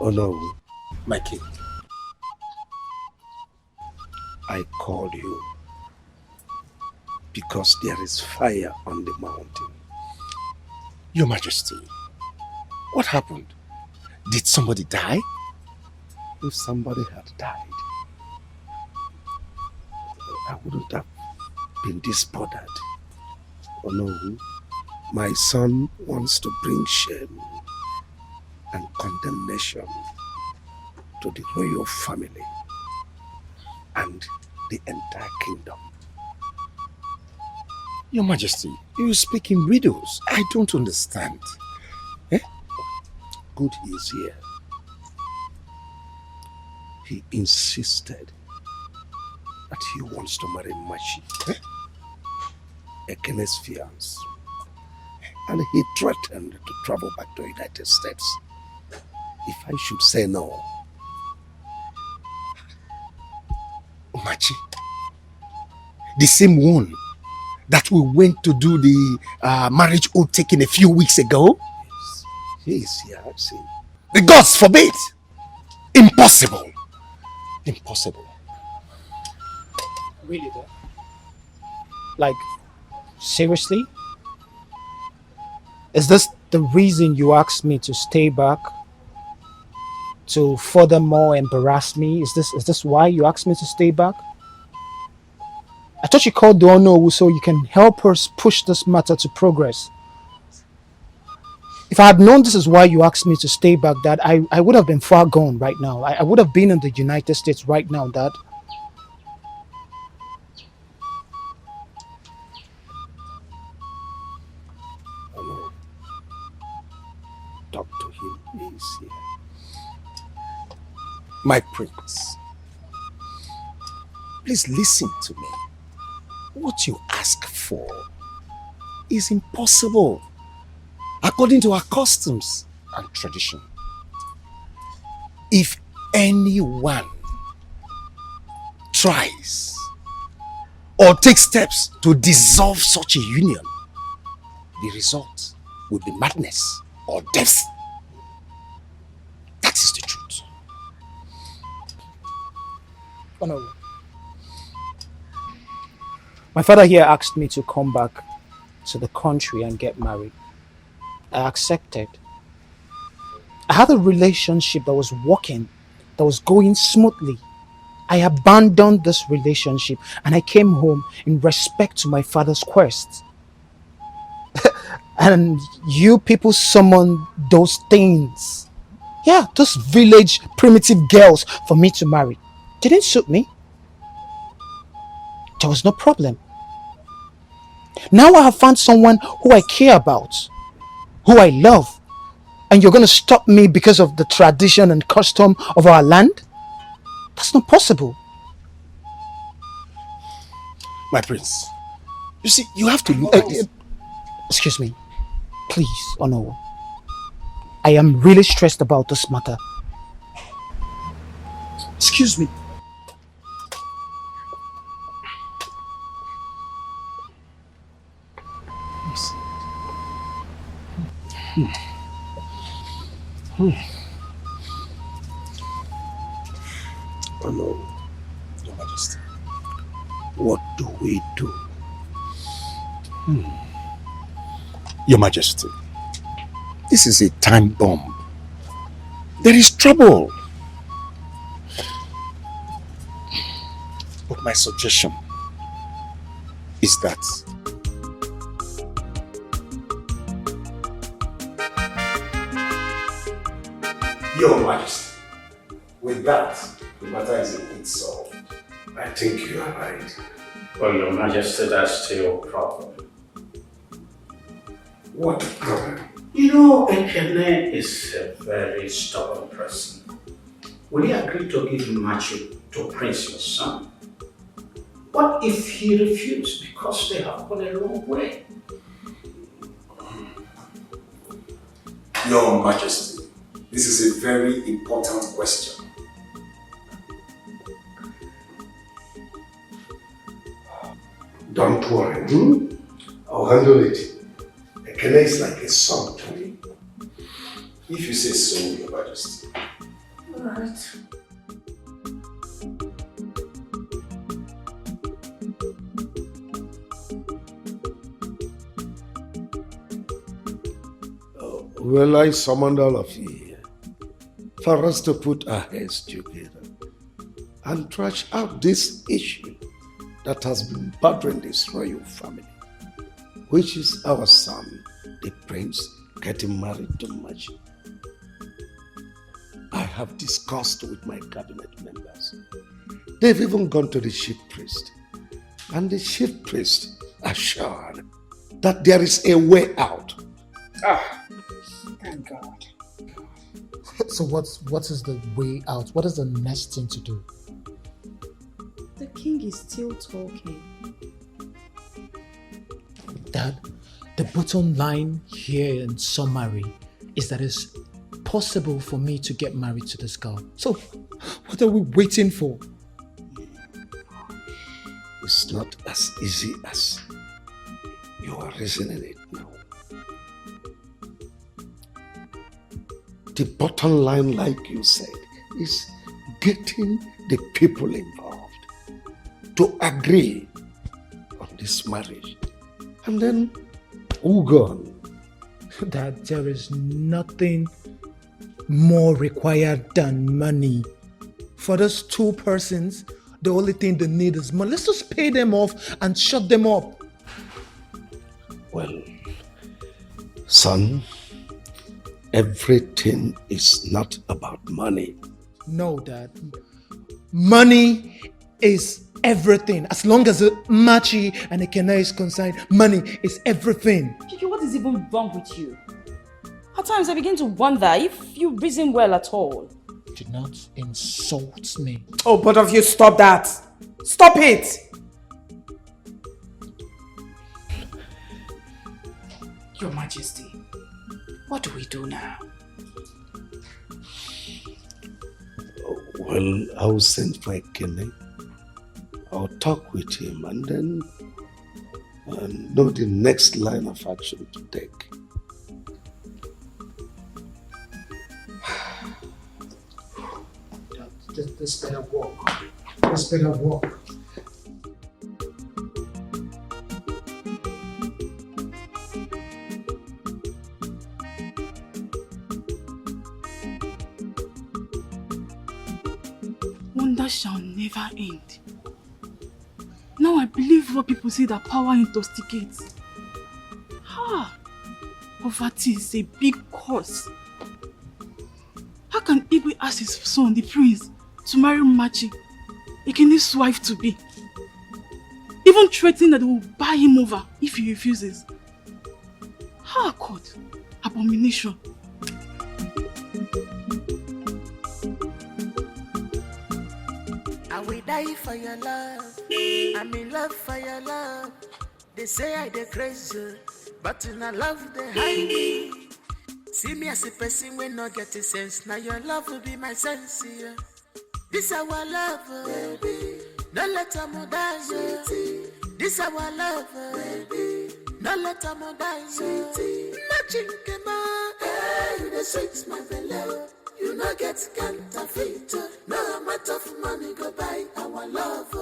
Oh no. My king. I called you because there is fire on the mountain. Your Majesty, what happened? Did somebody die? If somebody had died, I wouldn't have been this bothered. Oh no, my son wants to bring shame and condemnation to the royal family and the entire kingdom. Your Majesty, you speak in riddles. I don't understand. Eh? Good he is here. He insisted that he wants to marry Machi, Akanne's fiancé. And he threatened to travel back to the United States if I should say no. Machi? The same one that we went to do the marriage oath taking a few weeks ago? Yes, he is here, I've seen. The gods forbid! Impossible! Impossible. Really though? Like, seriously? Is this the reason you asked me to stay back? To furthermore embarrass me? Is this why you asked me to stay back? I thought you called the Onowu so you can help us push this matter to progress. If I had known this is why you asked me to stay back, Dad, I would have been far gone right now. I would have been in the United States right now, Dad. Oh no. Talk to him, he is here. My prince, please listen to me. What you ask for is impossible according to our customs and tradition. If anyone tries or takes steps to dissolve such a union, the result will be madness or death. That is the truth. Oh no. My father here asked me to come back to the country and get married. I accepted. I had a relationship that was working, that was going smoothly. I abandoned this relationship and I came home in respect to my father's quest. And you people summoned those things. Yeah, those village primitive girls for me to marry. Didn't suit me. There was no problem. Now I have found someone who I care about, who I love, and you're going to stop me because of the tradition and custom of our land? That's not possible. My prince, you see, you have to look at this. Excuse me. Please, Onowu. I am really stressed about this matter. Excuse me. Oh no. Your Majesty. What do we do? Your Majesty, this is a time bomb. There is trouble. But my suggestion is that Your Majesty, with that, the matter is a bit solved. I think you are right. Well, Your Majesty, that's still a problem. What problem? You know, Akanne is a very stubborn person. Will he agree to give Machi to Prince your son? What if he refuses because they have gone a long way? Your Majesty, this is a very important question. Don't worry. I'll handle it. Akanne is like a son to me. If you say so, Your Majesty. Alright. Well, I summoned all of you here for us to put our heads together and trash out this issue that has been bothering this royal family, which is our son, the prince, getting married to Machi. I have discussed with my cabinet members. They've even gone to the chief priest, and the chief priest assured that there is a way out. Thank God. So what is the way out? What is the next thing to do? The king is still talking. Dad, the bottom line here in summary is that it's possible for me to get married to this girl. So what are we waiting for? It's not as easy as you are reasoning it now. The bottom line, like you said, is getting the people involved to agree on this marriage. And then we'll go on. Dad, there is nothing more required than money. For those two persons, the only thing they need is money. Let's just pay them off and shut them up. Well, son, everything is not about money. No, Dad. Money is everything. As long as Machi and Akanne is concerned, money is everything. Kiki, what is even wrong with you? At times I begin to wonder if you reason well at all. Do not insult me. Oh, both of you, stop that. Stop it. Your Majesty, what do we do now? Well, I'll send for Akanne. I'll talk with him and then know the next line of action to take. This better work. This better work. Wonder shall never end. Now I believe what people say that power intoxicates. Poverty is a big cause. How can Igwe ask his son, the prince, to marry Machi, Akanne's wife to be? Even threatening that they will buy him over if he refuses. God, abomination. I will die for your love. I'm in love for your love. They say I dey crazy, but in a love they hide me. See me as a person when not get a sense. Now your love will be my sense. Yeah. This our love, baby. Don't let them die, sweetie. This our love, baby. Don't let them die, sweetie. Matching kema, hey, you the sweet my belly. You no get counterfeit. No amount of money go buy our love.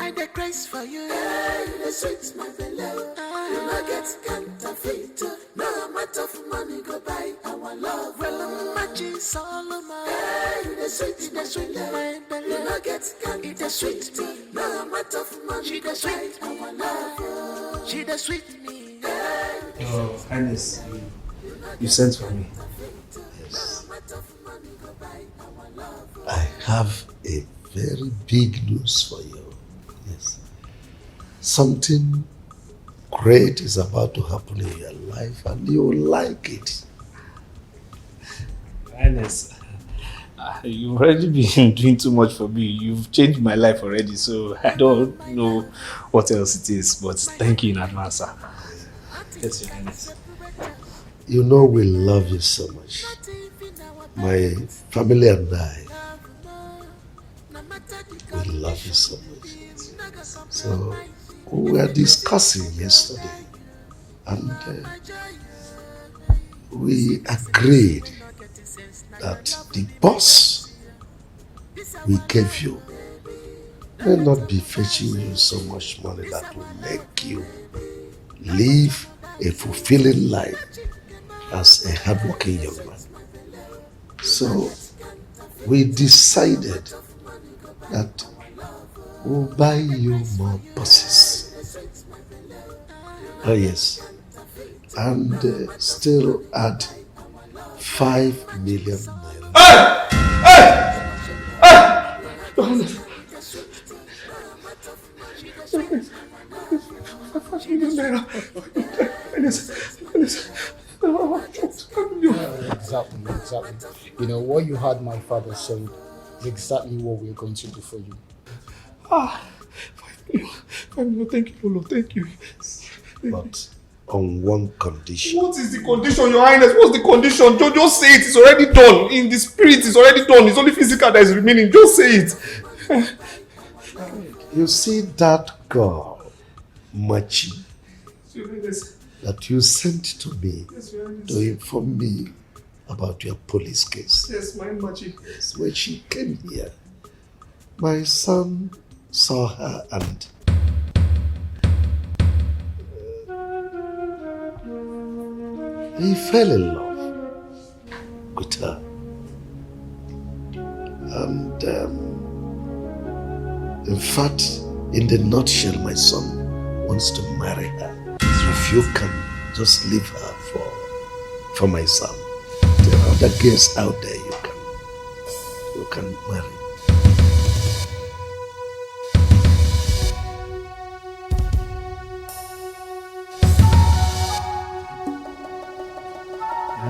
I dey craze for you. Hey, you the sweet my belly. You no get counterfeit. No amount of money go buy our love. Well, I'm matching Solomon. Hey, you the sweet my belly. You no get counterfeit. The sweet me. No amount of money she go buy our love. She the sweet me. Oh, Highness, you sent for me. Yes. I have a very big news for you. Yes. Something great is about to happen in your life and you will like it. Highness, you've already been doing too much for me. You've changed my life already, so I don't know what else it is, but thank you in advance, sir. Yes, Your Highness. You know we love you so much. My family and I, we love you so much. So we were discussing yesterday and we agreed that the boss we gave you may not be fetching you so much money that will make you live a fulfilling life as a hardworking young man. So we decided that we'll buy you more buses. Oh yes, and still add 5 million naira. Exactly. You know, what you heard my father say is exactly what we're going to do for you. 5 million, thank you, Lord, thank you. But on one condition. What is the condition, Your Highness? What's the condition? Just say it. It's already done. In the spirit, it's already done. It's only physical that is remaining. Just say it. You see that girl, Machi, that you sent to me to inform me about your police case. Yes, my Machi. Yes, when she came here, my son saw her and he fell in love with her. And in fact, in the nutshell, my son wants to marry her. If you can just leave her for my son. There are other girls out there you can marry. I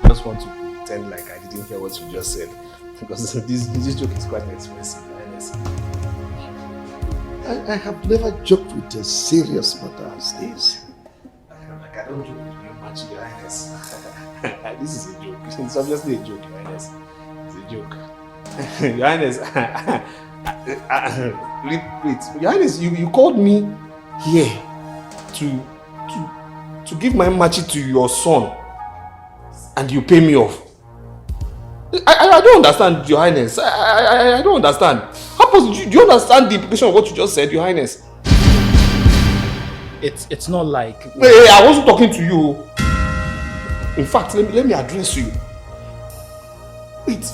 just want to pretend like I didn't hear what you just said, because this joke is quite expensive, honestly. I have never joked with a serious matter as this. Like, I don't joke with you much, Your Highness. This is a joke. It's obviously a joke, Your Highness. It's a joke. Your Highness, wait. Your Highness, you called me here to give my Machi to your son, and you pay me off. I don't understand, Your Highness. I don't understand. How possible? Do you understand the implication of what you just said, Your Highness? It's not like... Hey, I wasn't talking to you. In fact, let me address you. Wait.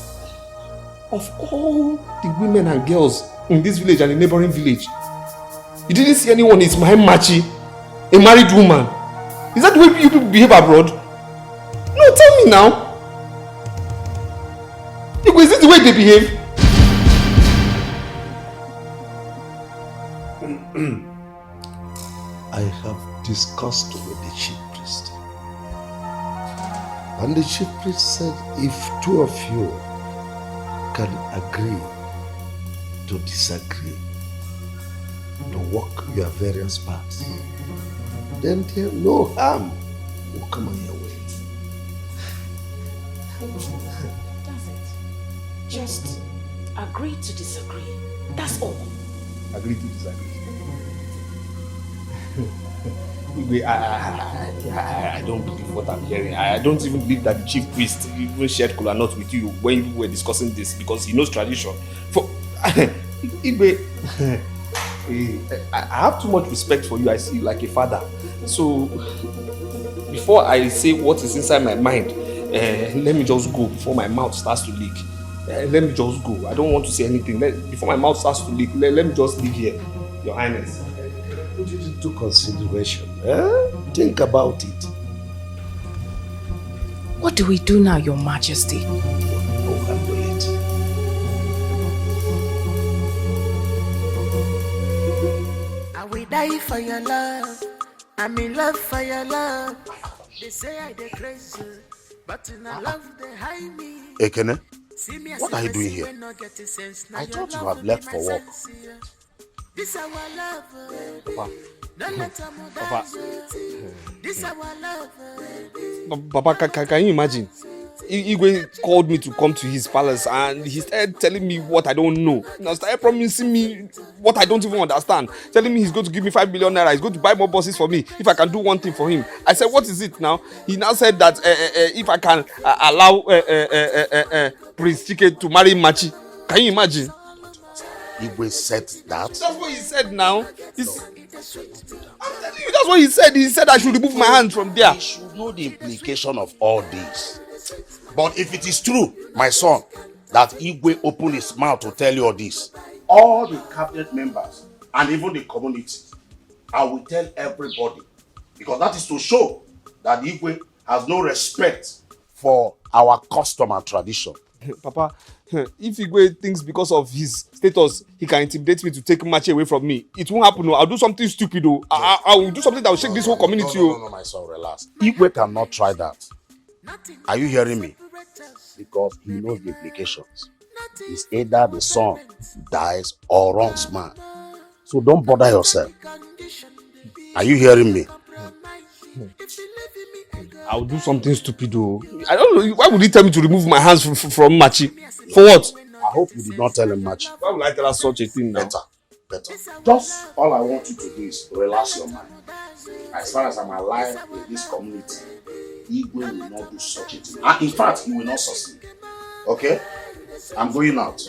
Of all the women and girls in this village and the neighboring village, you didn't see anyone is my Machi, a married woman. Is that the way you people behave abroad? No, tell me now. Is this the way they behave? I have discussed with the chief priest. And the chief priest said if two of you can agree to disagree, to walk your various paths, then there no harm will come on your way. That's it. Just agree to disagree. That's all. Agree to disagree. I don't believe what I'm hearing. I don't even believe that the chief priest even shared kola nut with you when you were discussing this, because he knows tradition. For Igwe, I have too much respect for you. I see you like a father. So before I say what is inside my mind, let me just go before my mouth starts to leak. Let me just go. I don't want to say anything. Before my mouth starts to leak, let me just leave here, Your Highness. Put it into consideration. Think about it. What do we do now, Your Majesty? We'll handle it. I will die for your love. I'm in love for your love. They say I dey crazy, but in a love they hide me. Akanne, what are you doing here? I thought you had left for work. This our love. Papa. Don't let them Papa. This our love. Papa, can you imagine? Igwe called me to come to his palace and he started telling me what I don't know. He started promising me what I don't even understand. Telling me he's going to give me 5 million naira. He's going to buy more buses for me if I can do one thing for him. I said, what is it now? He now said that if I can allow Prince Dikeh to marry Machi. Can you imagine? Igwe said that? That's what he said now. I'm telling you, that's what he said. He said I should remove my hands from there. You should know the implication of all this. But if it is true, my son, that Igwe opened his mouth to tell you all this, all the cabinet members and even the community, I will tell everybody. Because that is to show that Igwe has no respect for our custom and tradition. Papa, if Igwe thinks because of his status he can intimidate me to take Machi away from me, it won't happen. No. I'll do something stupid. I will do something that will shake this whole community. No, my son, relax. Igwe cannot try that. Are you hearing me? Because he knows the implications. It's either the son dies or runs mad. So don't bother yourself. Are you hearing me? I'll do something stupid. I don't know. Why would he tell me to remove my hands from Machi? For what? I hope you did not tell him Machi. Why would I tell her such a thing now? Better. Just all I want you to do is relax your mind. As far as I'm alive in this community, Igwe will not do such a thing. And in fact, he will not succeed. Okay? I'm going out.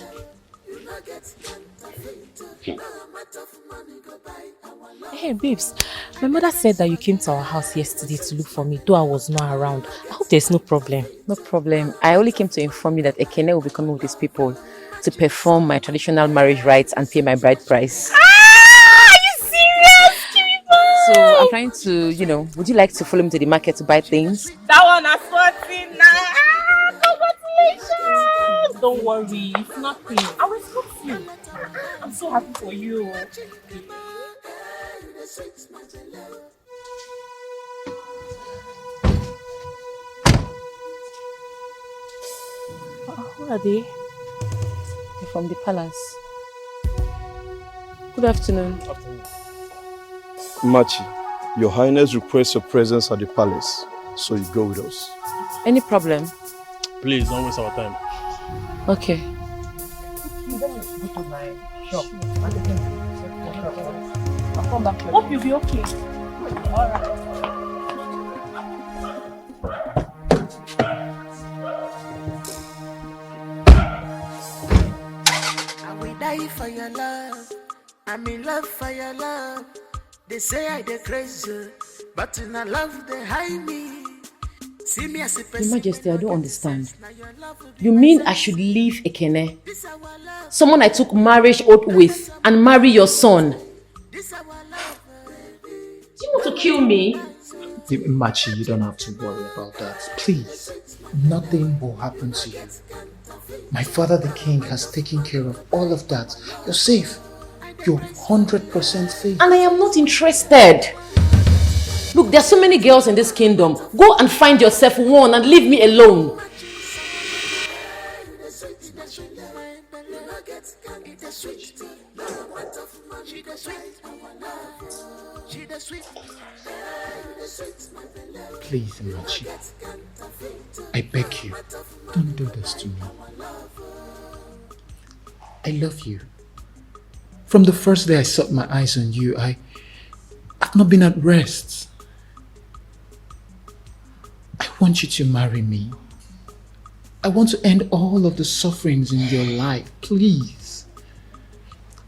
Hey babes, my mother said that you came to our house yesterday to look for me, though I was not around. I hope there's no problem. No problem. I only came to inform you that Akanne will be coming with these people to perform my traditional marriage rites and pay my bride price. Ah, are you serious? So I'm trying to, would you like to follow me to the market to buy things? That one has 14 now. Congratulations! Don't worry, it's nothing. I will help you. I'm so happy for you. Who are they? They're from the palace. Good afternoon. Machi, Your Highness requests your presence at the palace, so you go with us. Any problem? Please, don't waste our time. Okay. Hope you'll be okay. Alright. I will die for your love. I'm in love for your love. They say I dey crazy, but in a love they hide me. See me as a person. Your Majesty, I don't understand. You mean I should leave Akanne? Someone I took marriage oath with and marry your son? Do you want to kill me? Machi, you don't have to worry about that. Please, nothing will happen to you. My father the king has taken care of all of that. You're safe. You're 100% safe. And I am not interested. Look, there are so many girls in this kingdom. Go and find yourself one and leave me alone. Please, Machi. I beg you, don't do this to me. I love you. From the first day I set my eyes on you, I've not been at rest. I want you to marry me. I want to end all of the sufferings in your life, please.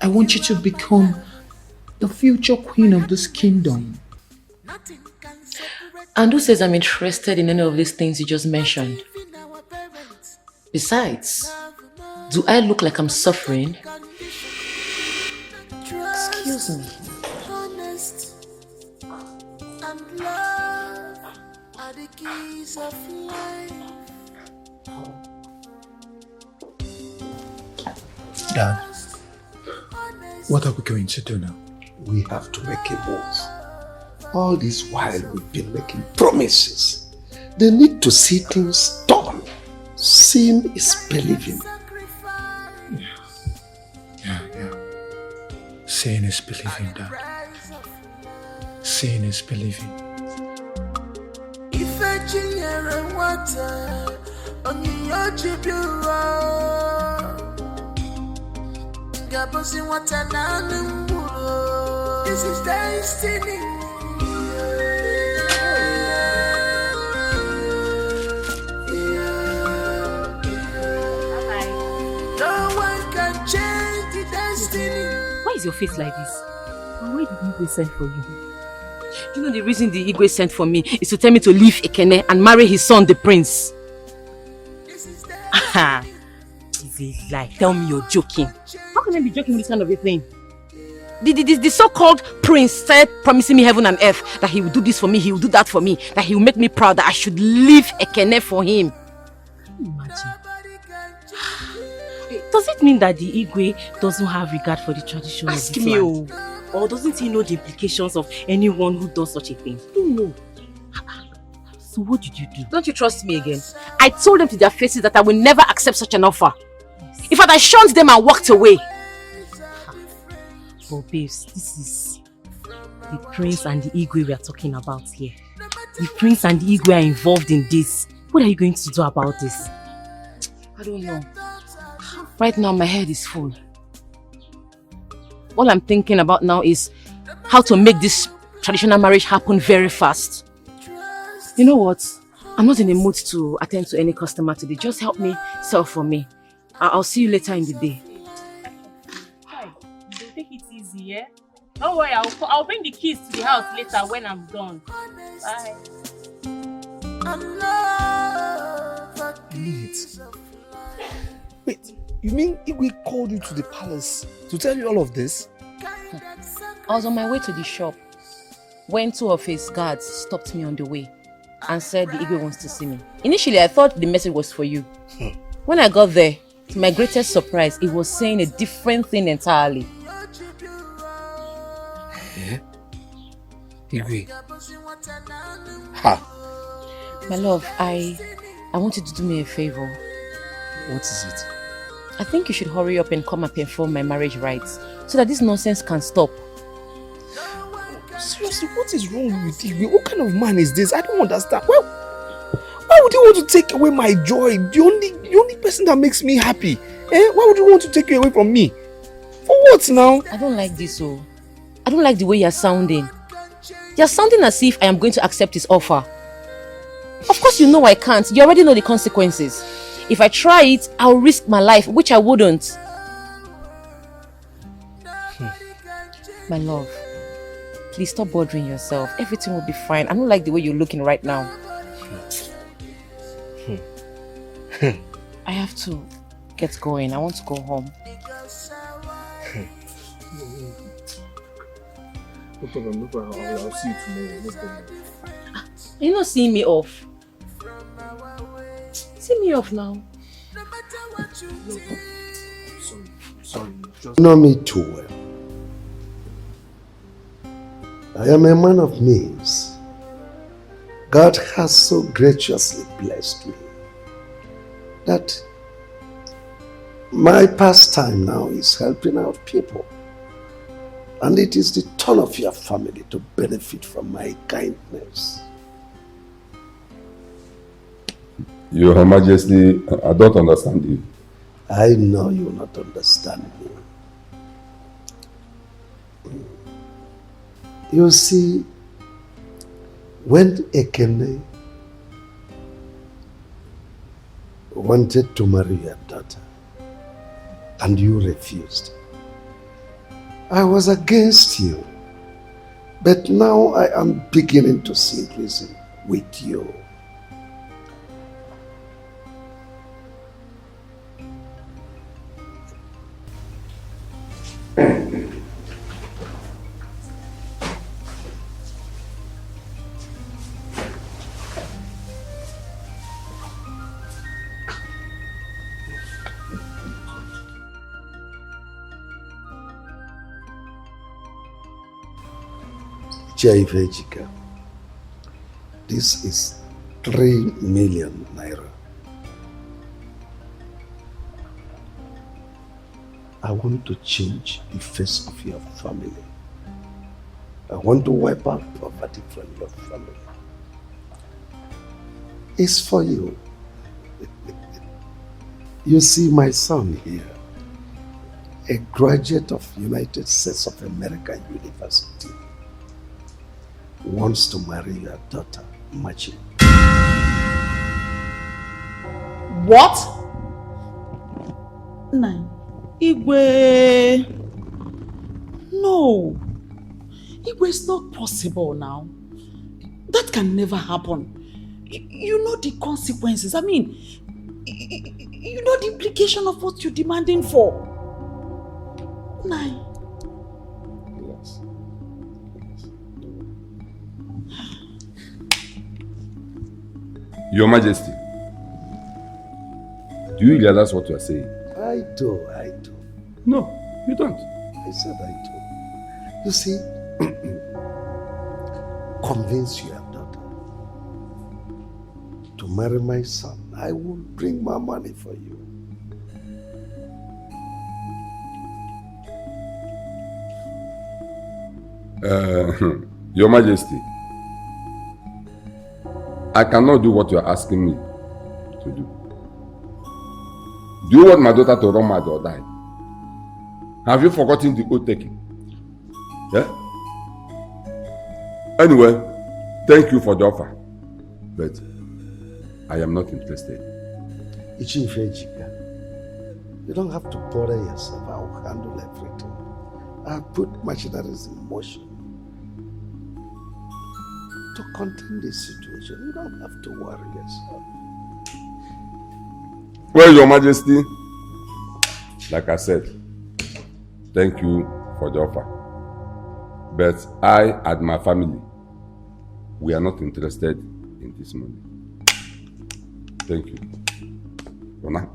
I want you to become the future queen of this kingdom. And who says I'm interested in any of these things you just mentioned? Besides, do I look like I'm suffering? Excuse me. Honest and love are the keys of life. Dad, what are we going to do now? We have to make a move. All this while we've been making promises. They need to see things done. Seeing is believing. Yeah. Seeing is believing, Dad. Seeing is believing. If I water, This is destiny. No one can change the destiny. Why is your face like this? And why did Igwe send for you? You know the reason the Igwe sent for me is to tell me to leave Akanne and marry his son, the prince. Aha! It's a lie. Tell me you're joking. How can I be joking with this kind of a thing? The so-called prince started promising me heaven and earth that he will do this for me, he will do that for me, that he will make me proud, that I should leave Akanne for him. Can you imagine? Does it mean that the Igwe doesn't have regard for the tradition Ask of this me, land? Or doesn't he know the implications of anyone who does such a thing? No. So what did you do? Don't you trust me again? I told them to their faces that I will never accept such an offer. In fact, I shunned them and walked away. But babes, this is the prince and the Igwe we are talking about here. The prince and the Igwe are involved in this. What are you going to do about this? I don't know. Right now, my head is full. All I'm thinking about now is how to make this traditional marriage happen very fast. You know what? I'm not in the mood to attend to any customer today. Just help me sell for me. I'll see you later in the day. Hi, take it easy, yeah? Don't worry, I'll bring the keys to the house later when I'm done. Bye. Wait, you mean Igwe called you to the palace to tell you all of this? I was on my way to the shop when two of his guards stopped me on the way and said the Igwe wants to see me. Initially, I thought the message was for you. When I got there, to my greatest surprise, it was saying a different thing entirely. Igwe. Ha! My love, I want you to do me a favor. What is it? I think you should hurry up and come and perform my marriage rites so that this nonsense can stop. Seriously, what is wrong with Igwe? What kind of man is this? I don't understand. Why would you want to take away my joy? The only person that makes me happy. Why would you want to take it away from me? For what now? I don't like this, oh. I don't like the way you're sounding. You're sounding as if I am going to accept his offer. Of course you know I can't. You already know the consequences. If I try it, I'll risk my life, which I wouldn't. My love, please stop bothering yourself. Everything will be fine. I don't like the way you're looking right now. I have to get going. I want to go home. No problem. I'll see you tomorrow. No problem. You're not seeing me off. See me off now. Sorry. You know me too well. I am a man of means. God has so graciously blessed me that my pastime now is helping out people. And it is the turn of your family to benefit from my kindness. Your Majesty, I don't understand you. I know you will not understand me. You see, when Akanne wanted to marry your daughter and you refused, I was against you. But now I am beginning to see reason with you. Vejika. This is 3 million naira. I want to change the face of your family. I want to wipe out poverty from your family. It's for you. You see, my son here, a graduate of United States of America University, wants to marry your daughter, Machi. What? Nine. Igwe. No. Igwe, it's not possible now. That can never happen. You know the consequences. I mean, you know the implication of what you're demanding for. Nine. Yes. Your Majesty, do you realize what you are saying? I do. No, you don't. I said I do. You see, convince your daughter to marry my son. I will bring my money for you. Your Majesty, I cannot do what you are asking me to do. Do you want my daughter to run mad or die? Have you forgotten the oath taking? Yeah? Anyway, thank you for the offer, but I am not interested. Ichifejika, you don't have to bother yourself. I will handle everything. I have put machineries in motion to contain this situation. You don't have to worry yourself. Well, Your Majesty, like I said, thank you for the offer. But I and my family, we are not interested in this money. Thank you. Rona.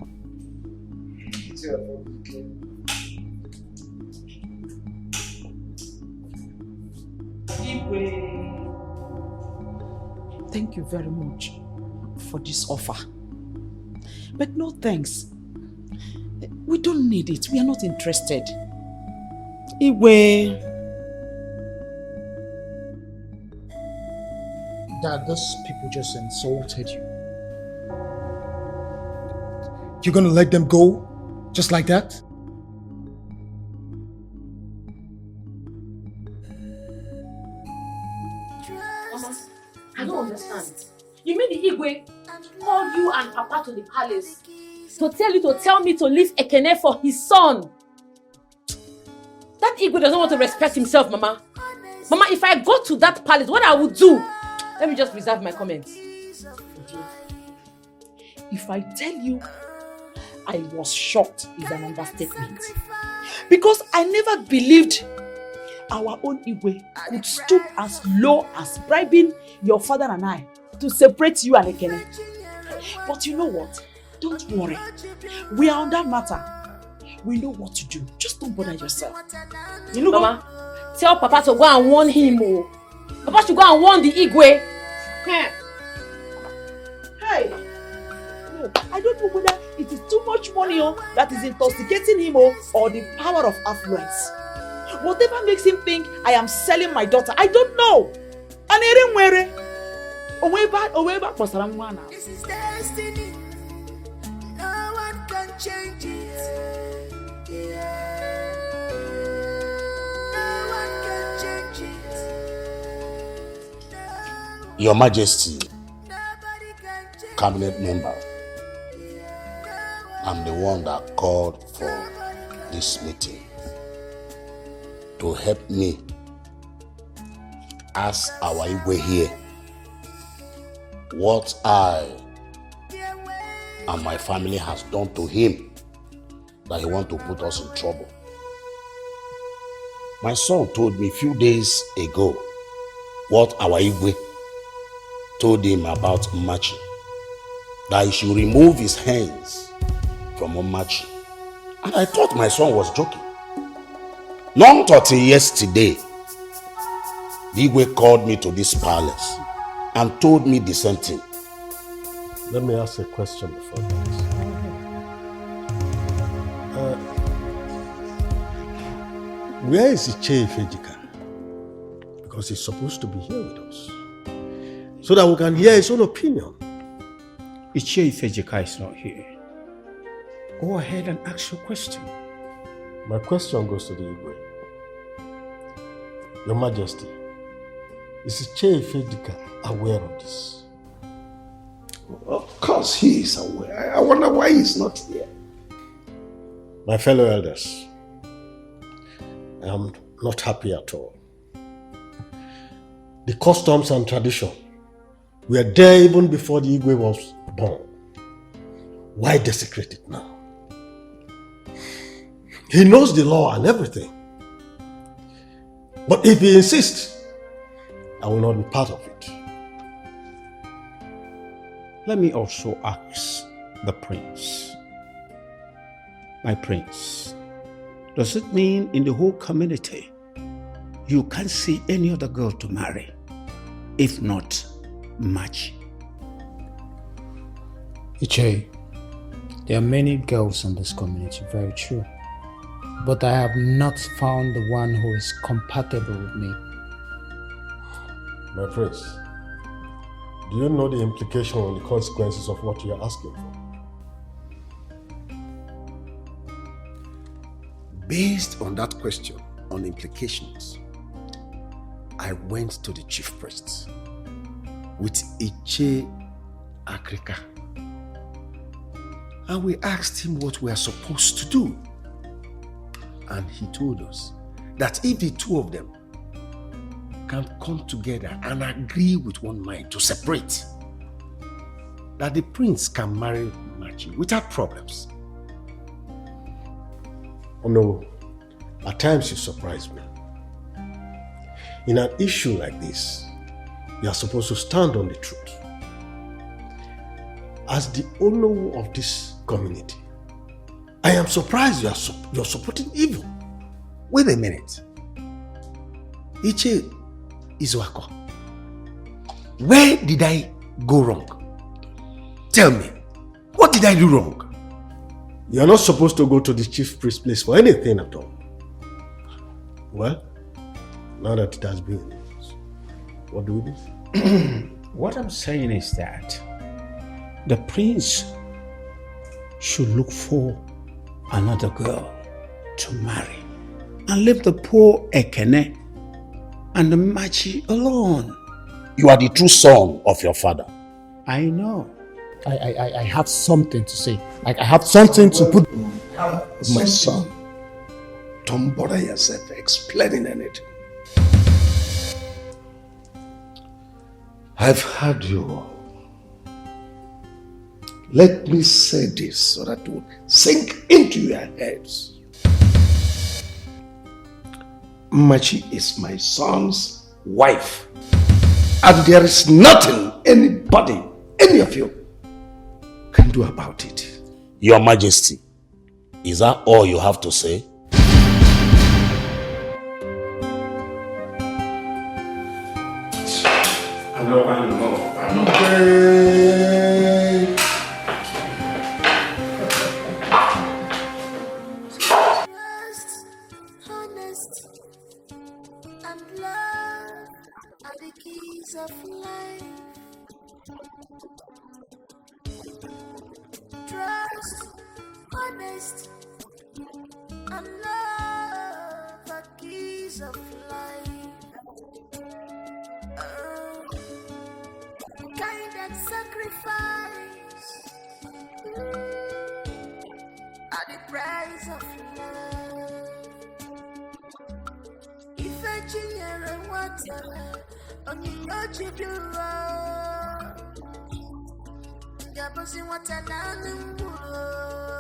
Thank you very much for this offer. But no thanks. We don't need it. We are not interested. Igwe. Dad, those people just insulted you. You're gonna let them go? Just like that? Mama, I don't understand. You mean the Igwe called you and Papa to the palace to tell me to leave Akanne for his son? That Igwe doesn't want to respect himself, Mama. Mama, if I go to that palace, what I would do? Let me just reserve my comments. If I tell you I was shocked is an understatement. Because I never believed our own Igwe could stoop as low as bribing your father and I to separate you and Akanne. But you know what? Don't worry. We are on that matter. We know what to do. Just don't bother yourself. You know, Mama, tell Papa to go and warn him. Oh. Papa should go and warn the Igwe. Hey! No, I don't know whether it is too much money that is intoxicating him or the power of affluence. Whatever makes him think I am selling my daughter, I don't know. This is destiny. No one can change it. No one can change it. Your Majesty, cabinet member, I'm the one that called for this meeting to help me ask our Igwe here what I and my family has done to him that he want to put us in trouble. My son told me a few days ago what our Igwe told him about Machi, that he should remove his hands from Machi. And I thought my son was joking. Not until yesterday, the Igwe called me to this palace and told me the same thing. Let me ask a question before that. Where is Ichie Ifejika? Because he's supposed to be here with us, so that we can hear his own opinion. Ichie Ifejika is not here. Go ahead and ask your question. My question goes to the Igwe. Your Majesty, is Chief Dikeh aware of this? Of course he is aware. I wonder why he's not here. My fellow elders, I am not happy at all. The customs and tradition were there even before the Igwe was born. Why desecrate it now? He knows the law and everything. But if he insists, I will not be part of it. Let me also ask the prince. My prince, does it mean in the whole community you can't see any other girl to marry, if not Machi? Iche, there are many girls in this community, very true. But I have not found the one who is compatible with me. My prince, do you know the implication and the consequences of what you are asking for? Based on that question on implications, I went to the chief priest with Iche Akrika, and we asked him what we are supposed to do. And he told us that if the two of them can come together and agree with one mind to separate, that the prince can marry Machi without problems. Oh no, at times you surprise me. In an issue like this, you are supposed to stand on the truth. As the owner of this community, I am surprised you're supporting evil. Wait a minute. Iche Izuako, where did I go wrong? Tell me, what did I do wrong? You're not supposed to go to the chief priest's place for anything at all. Well, now that it has been, what do we do? What I'm saying is that the prince should look for another girl to marry and leave the poor Akanne and the Machi alone. You are the true son of your father. I know. I have something to say. Like I have something to put. My son, don't bother yourself explaining anything. I've heard you all. Let me say this so that it will sink into your heads. Machi is my son's wife. And there is nothing anybody, any of you, can do about it. Your Majesty, is that all you have to say?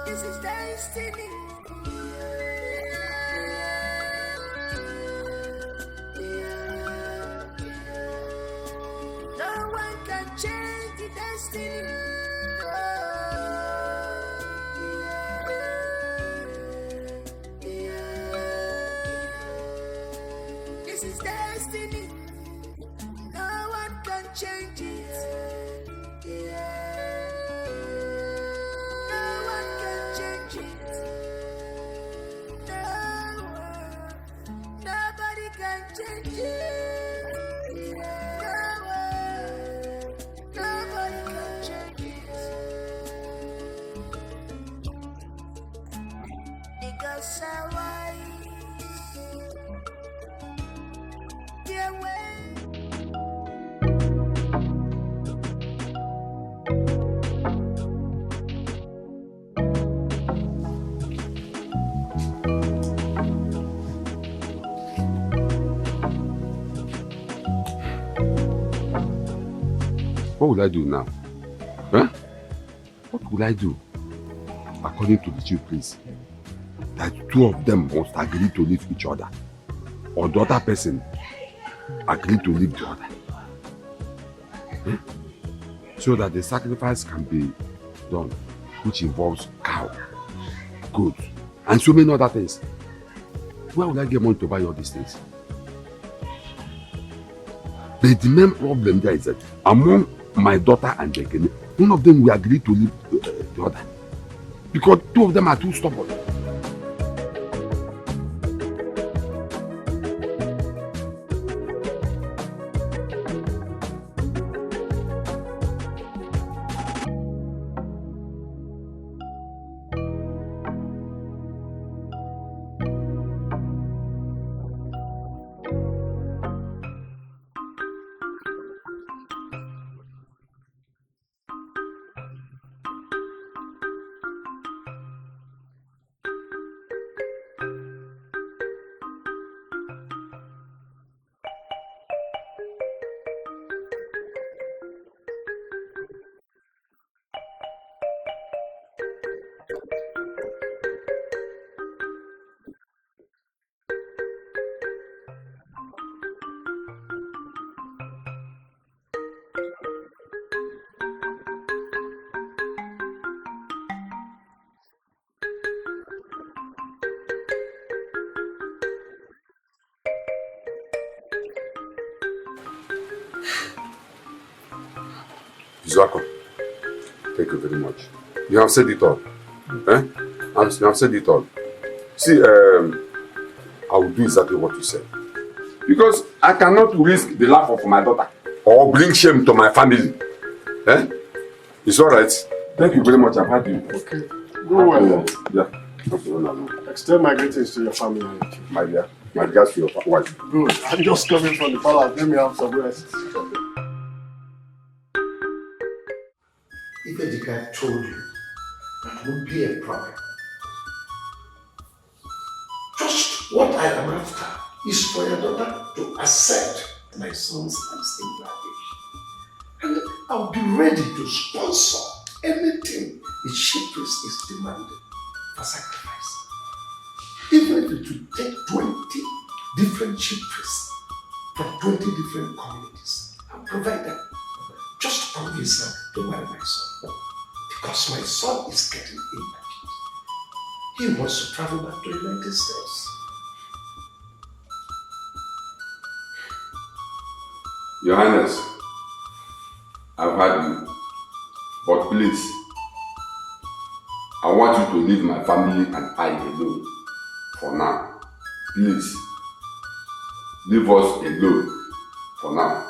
This is destiny. No one can change the destiny. This is destiny. No one can change it. What will I do now? Huh? What will I do? According to the chief priest, that two of them must agree to leave each other, or the other person agree to leave the other. Hmm? So that the sacrifice can be done, which involves cow, goat, and so many other things. Where will I get money to buy all these things? But the main problem there is that among my daughter and Akanne, none of them will agree to leave the other. Because two of them are too stubborn. Zako, thank you very much. You have said it all. Eh? You have said it all. See, I will do exactly what you said. Because I cannot risk the life of my daughter or bring shame to my family. Eh? It's all right. Thank you very much. I'm happy. Okay. Go well. Yeah. Extend my greetings to your family. My dear. My regards to your wife. Good. I'm just coming from the palace. Let me have some rest. If Dikeh told you that would be a problem. Just what I am after is for your daughter to accept my son's hands in marriage. And I'll be ready to sponsor anything the chief priest is demanding for sacrifice. Even if it will take 20 different chief priests from 20 different communities, I'll provide them. Just convince her to marry my son. Because my son is getting impatient. He wants to travel back to the United States. Your Highness, I've heard you. But please, I want you to leave my family and I alone for now. Please, leave us alone for now.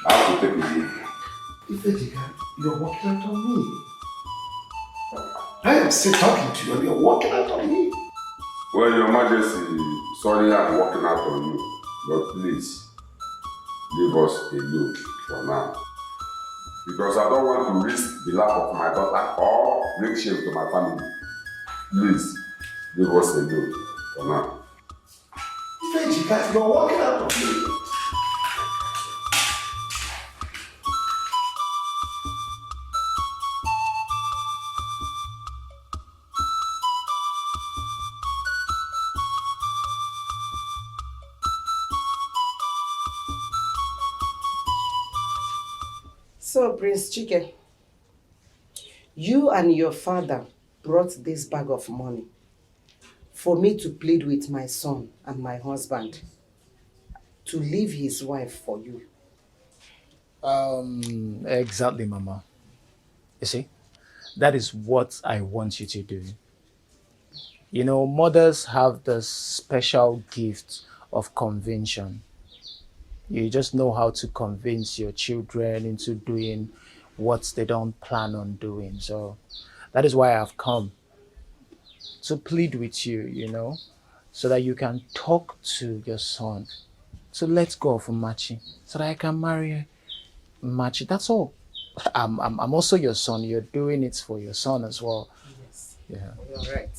I have to take a leave. If Dikeh, you're working out on me. I am still talking to you and you're working out on me. Well, Your Majesty, sorry I'm working out on you, but please, leave us alone for now. Because I don't want to risk the life of my daughter or bring shame to my family. Please, leave us alone for now. If Dikeh, you're working out on me. So, Prince Chike, you and your father brought this bag of money for me to plead with my son and my husband to leave his wife for you. Exactly, Mama. You see, that is what I want you to do. You know, mothers have the special gift of convention. You just know how to convince your children into doing what they don't plan on doing. So that is why I've come to plead with you, you know, so that you can talk to your son. So let's go for Machi, so that I can marry Machi. That's all. I'm also your son. You're doing it for your son as well. Yes. Yeah. All right.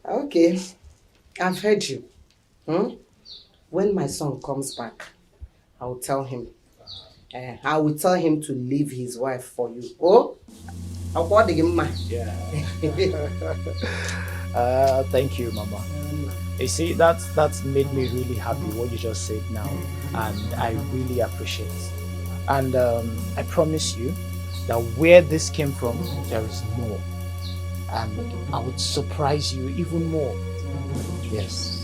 Okay. I've heard you. When my son comes back, I will tell him. I will tell him to leave his wife for you. Oh? I'll call him, ma. Yeah. Thank you, Mama. You see, that's made me really happy what you just said now, and I really appreciate it. And I promise you that where this came from, there is more, and I would surprise you even more. Yes.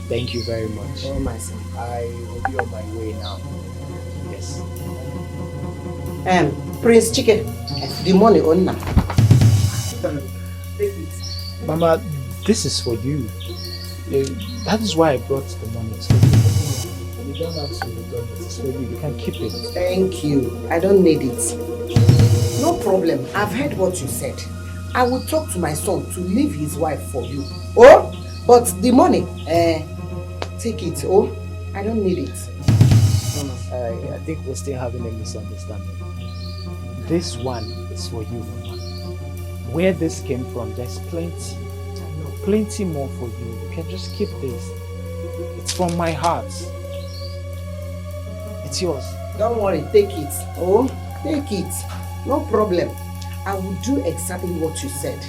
Thank you very much. Oh, my son. I will be on my way now. Yes. Prince Chike, the money on now. Mama, this is for you. That is why I brought the money to you. You don't have to return it. It's for you. You can keep it. Thank you. I don't need it. No problem. I've heard what you said. I will talk to my son to leave his wife for you. Oh, but the money, take it. Oh, I don't need it. I think we're still having a misunderstanding. This one is for you, Mama. Where this came from, there's plenty more for you. You can just keep this. It's from my heart. It's yours. Don't worry, take it. Oh, take it. No problem. I will do exactly what you said.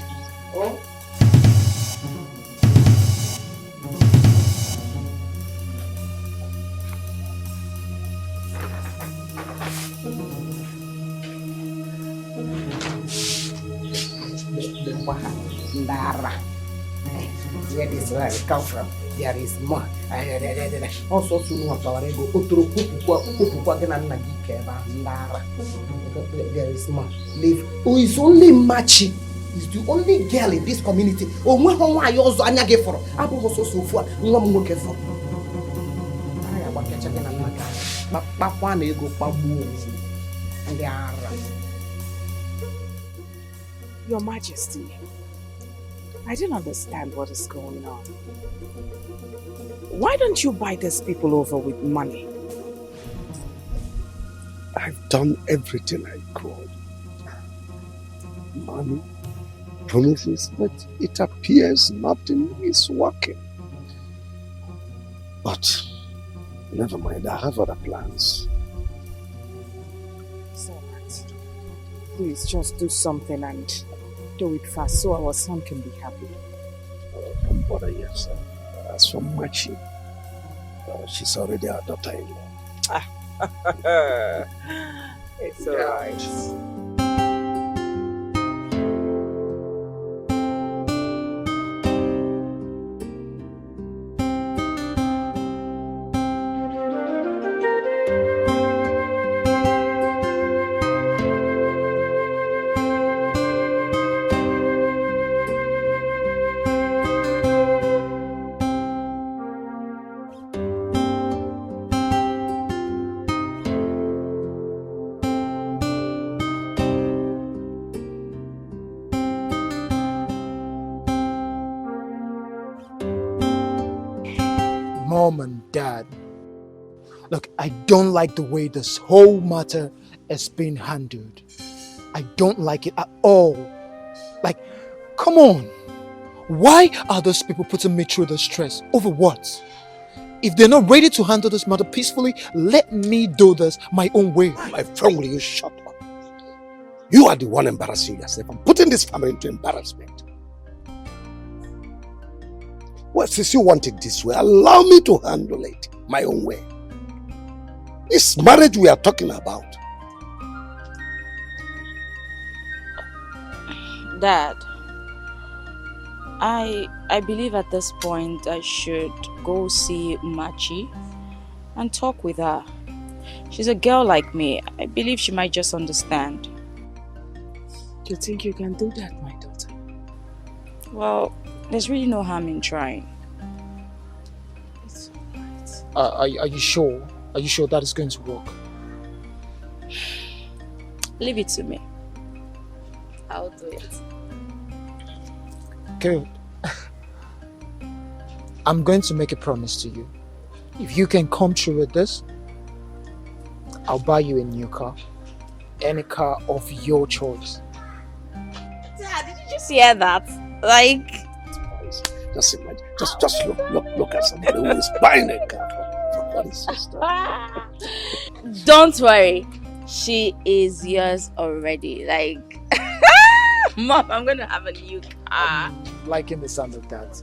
Oh. Ndara. Where this land come from? There is more. Also, soon one power go utro kupu gana na Dikeh ba Ndara. There is more. Leave. Oh, it's only Machi. Is the only girl in this community. Oh, when one I also anya get for. Abu also so for. Nwa mo ke for. Aya wa kecha gana na ka. Pa kwa na ego pa bu. Ndara. Your Majesty, I don't understand what is going on. Why don't you buy these people over with money? I've done everything I could. Money, promises, but it appears nothing is working. But never mind, I have other plans. So please just do something and do it fast so our son can be happy. Don't bother yourself. As for Machi, she's already our daughter-in-law. It's alright. Mom and Dad, look, I don't like the way this whole matter is being handled. I don't like it at all. Like, come on. Why are those people putting me through the stress? Over what? If they're not ready to handle this matter peacefully, let me do this my own way. My friend, will you shut up? You are the one embarrassing yourself. I'm putting this family into embarrassment. Well, since you want it this way, allow me to handle it my own way. This marriage we are talking about. Dad, I believe at this point I should go see Machi and talk with her. She's a girl like me. I believe she might just understand. Do you think you can do that, my daughter? Well, there's really no harm in trying. It's alright. Are you sure? Are you sure that is going to work? Leave it to me. I'll do it. Good. I'm going to make a promise to you. If you can come through with this, I'll buy you a new car. Any car of your choice. Dad, did you just hear that? Like... Just imagine. Just look at somebody who is buying a car for his sister. Don't worry. She is yours already. Like, Mom, I'm gonna have a new car. Liking the sound of that.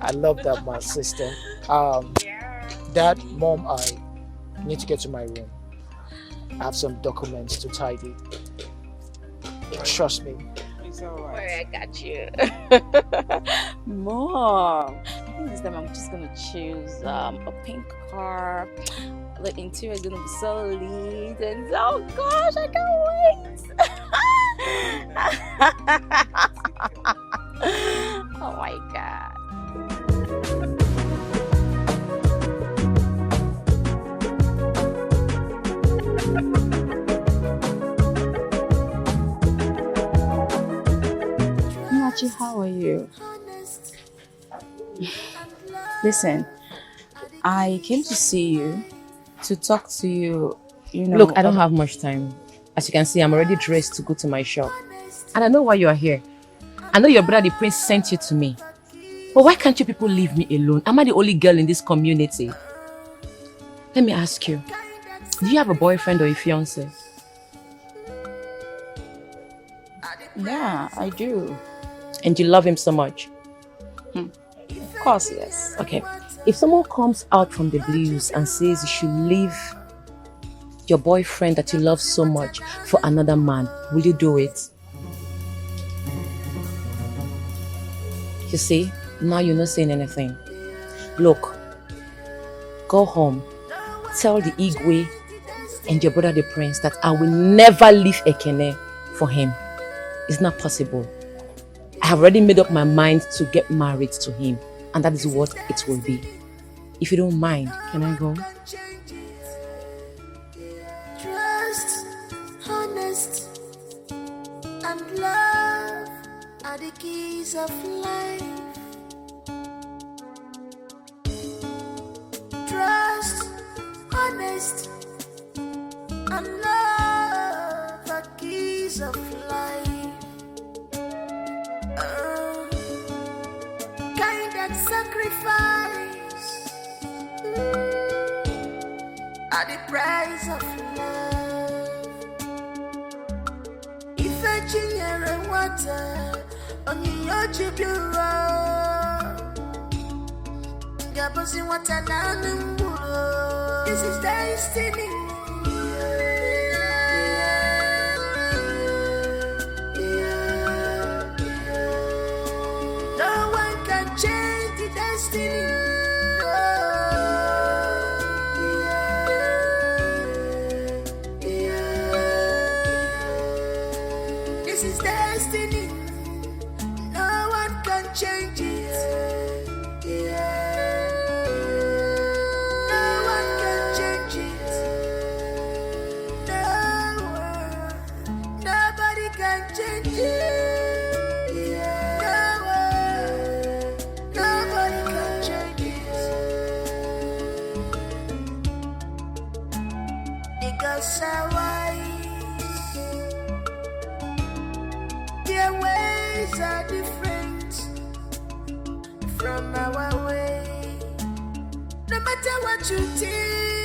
I love that, my sister. Dad, Mom, I need to get to my room. I have some documents to tidy. Trust me. It's alright. I got you. Mom, I think this time I'm just gonna choose a pink car. The interior is gonna be so lit, and oh gosh, I can't wait. Oh my god. Machi, how are you? Listen, I came to see you, to talk to you, you know. Look, I don't have much time. As you can see, I'm already dressed to go to my shop. And I know why you are here. I know your brother, the prince, sent you to me. But why can't you people leave me alone? Am I the only girl in this community? Let me ask you, do you have a boyfriend or a fiancé? Yeah, I do. And you love him so much? Of course, yes. Okay. If someone comes out from the blues and says you should leave your boyfriend that you love so much for another man, will you do it? You see, now you're not saying anything. Look, go home, tell the Igwe and your brother the prince that I will never leave Akanne for him. It's not possible. I have already made up my mind to get married to him, and that is what it will be. If you don't mind, can I go? Trust, honest, and love are the keys of life. Trust, honest, and love are keys of life. Kind and sacrifice are the price of love. If a junior and water on your jibura, Gabosi water down. This is destiny. No one can change the destiny. This is destiny. No one can change it. No one can change it. No one. Nobody can change it. No one. Nobody can change it. Because I wise. Their ways are different from our way. No matter what you think.